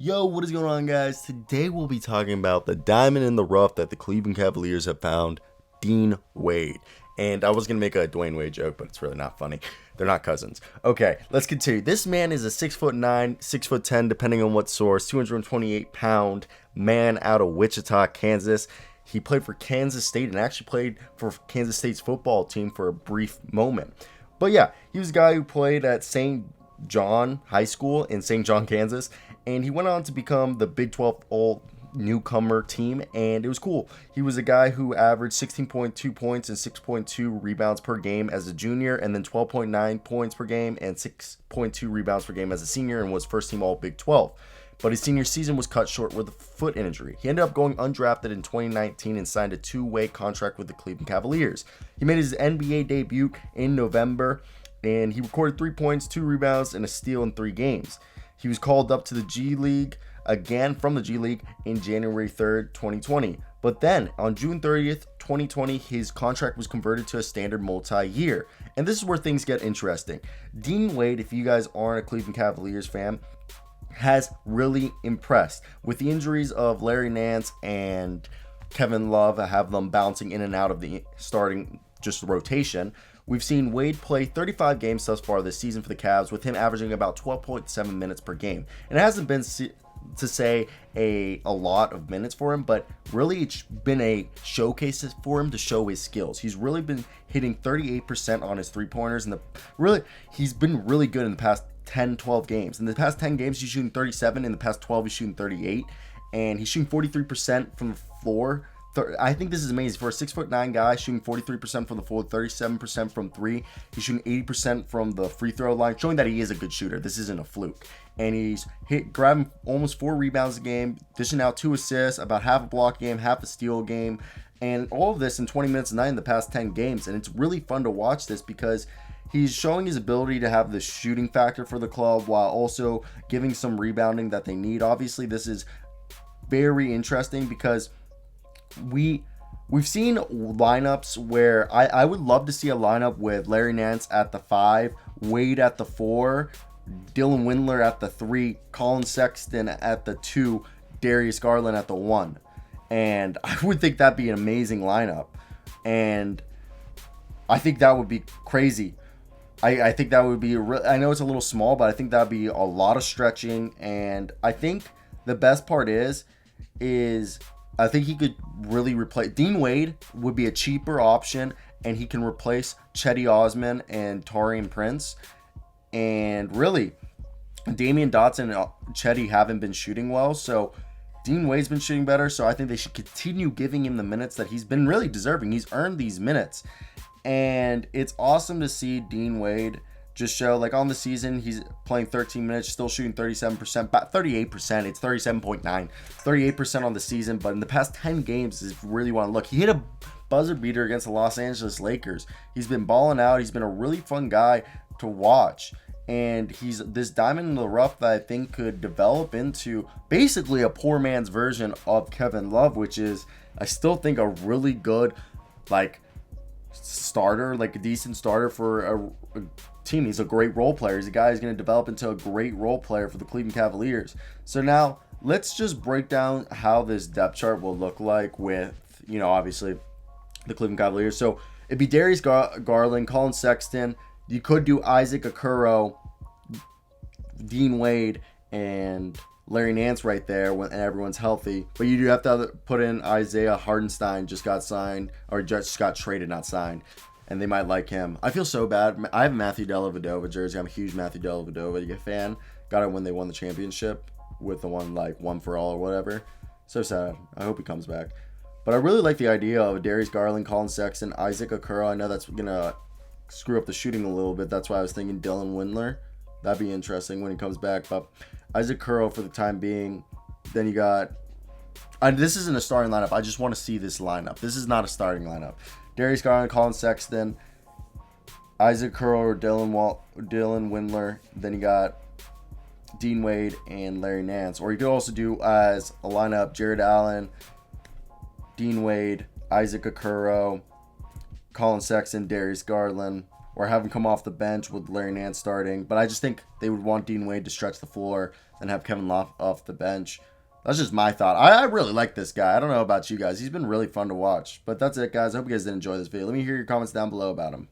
Yo, what is going on, guys? Today we'll be talking about the diamond in the rough that the Cleveland Cavaliers have found, Dean Wade. And I was going to make a Dwayne Wade joke, but it's really not funny. They're not cousins. Okay, let's continue. This man is a 6'9", 6'10", depending on what source, 228-pound man out of Wichita, Kansas. He played for Kansas State and actually played for Kansas State's football team for a brief moment. But yeah, he was a guy who played at St. John High School in St. John, Kansas, and he went on to become the Big 12 all newcomer team, and it was cool. He was a guy who averaged 16.2 points and 6.2 rebounds per game as a junior, and then 12.9 points per game and 6.2 rebounds per game as a senior, and was first team all Big 12. But his senior season was cut short with a foot injury. He ended up going undrafted in 2019 and signed a two-way contract with the Cleveland Cavaliers. He made his NBA debut in November, and he recorded 3 points, 2 rebounds, and a steal in 3 games. He was called up to the G League again from the G League in January 3rd, 2020. But then on June 30th, 2020, his contract was converted to a standard multi-year. And this is where things get interesting. Dean Wade, if you guys aren't a Cleveland Cavaliers fan, has really impressed. With the injuries of Larry Nance and Kevin Love, I have them bouncing in and out of the starting just rotation. We've seen Wade play 35 games thus far this season for the Cavs, with him averaging about 12.7 minutes per game. And it hasn't been to say a lot of minutes for him, but really it's been a showcase for him to show his skills. He's really been hitting 38% on his three-pointers, and he's been really good in the past 10, 12 games. In the past 10 games, he's shooting 37. In the past 12, he's shooting 38. And he's shooting 43% from the floor. I think this is amazing. For a 6'9" guy, shooting 43% from the floor, 37% from three. He's shooting 80% from the free throw line, showing that he is a good shooter. This isn't a fluke. And he's grabbing almost 4 rebounds a game, dishing out 2 assists, about half a block a game, half a steal a game. And all of this in 20 minutes a night in the past 10 games. And it's really fun to watch this because he's showing his ability to have the shooting factor for the club while also giving some rebounding that they need. Obviously, this is very interesting because we've seen lineups where I would love to see a lineup with Larry Nance at the 5, Wade at the 4, Dylan Windler at the 3, Colin Sexton at the 2, Darius Garland at the 1. And I would think that'd be an amazing lineup. And I think that would be crazy. I think that would be I know it's a little small, but I think that'd be a lot of stretching. And I think the best part is I think he could really replace Dean Wade would be a cheaper option, and he can replace Chetty Osman and Taurean Prince. And really, Damian Dotson and Chetty haven't been shooting well, so Dean Wade's been shooting better. So I think they should continue giving him the minutes that he's been really deserving. He's earned these minutes. And it's awesome to see Dean Wade just show, like, on the season, he's playing 13 minutes, still shooting 37%, about 38%. It's 37.9, 38% on the season. But in the past 10 games, if you really want to look, he hit a buzzer beater against the Los Angeles Lakers. He's been balling out. He's been a really fun guy to watch. And he's this diamond in the rough that I think could develop into basically a poor man's version of Kevin Love, which is, I still think, a really good, like, starter, like a decent starter for a team. He's a great role player. He's a guy who's going to develop into a great role player for the Cleveland Cavaliers. So now let's just break down how this depth chart will look like with, obviously the Cleveland Cavaliers. So it'd be Darius Garland, Colin Sexton. You could do Isaac Okoro, Dean Wade, and Larry Nance right there when everyone's healthy. But you do have to put in Isaiah Hardenstein, just got signed, or just got traded, not signed. And they might like him. I feel so bad. I have a Matthew Dellavedova jersey. I'm a huge Matthew Dellavedova fan. Got it when they won the championship with the one for all or whatever. So sad. I hope he comes back. But I really like the idea of Darius Garland, Colin Sexton, Isaac Okoro. I know that's going to screw up the shooting a little bit. That's why I was thinking Dylan Windler. That'd be interesting when he comes back. But Isaac Okoro for the time being. Then you got... this isn't a starting lineup. I just want to see this lineup. This is not a starting lineup. Darius Garland, Colin Sexton, Isaac Okoro, or Dylan Windler. Then you got Dean Wade and Larry Nance. Or you could also do as a lineup Jared Allen, Dean Wade, Isaac Okoro, Colin Sexton, Darius Garland, or have him come off the bench with Larry Nance starting. But I just think they would want Dean Wade to stretch the floor and have Kevin Love off the bench. That's just my thought. I really like this guy. I don't know about you guys. He's been really fun to watch. But that's it, guys. I hope you guys did enjoy this video. Let me hear your comments down below about him.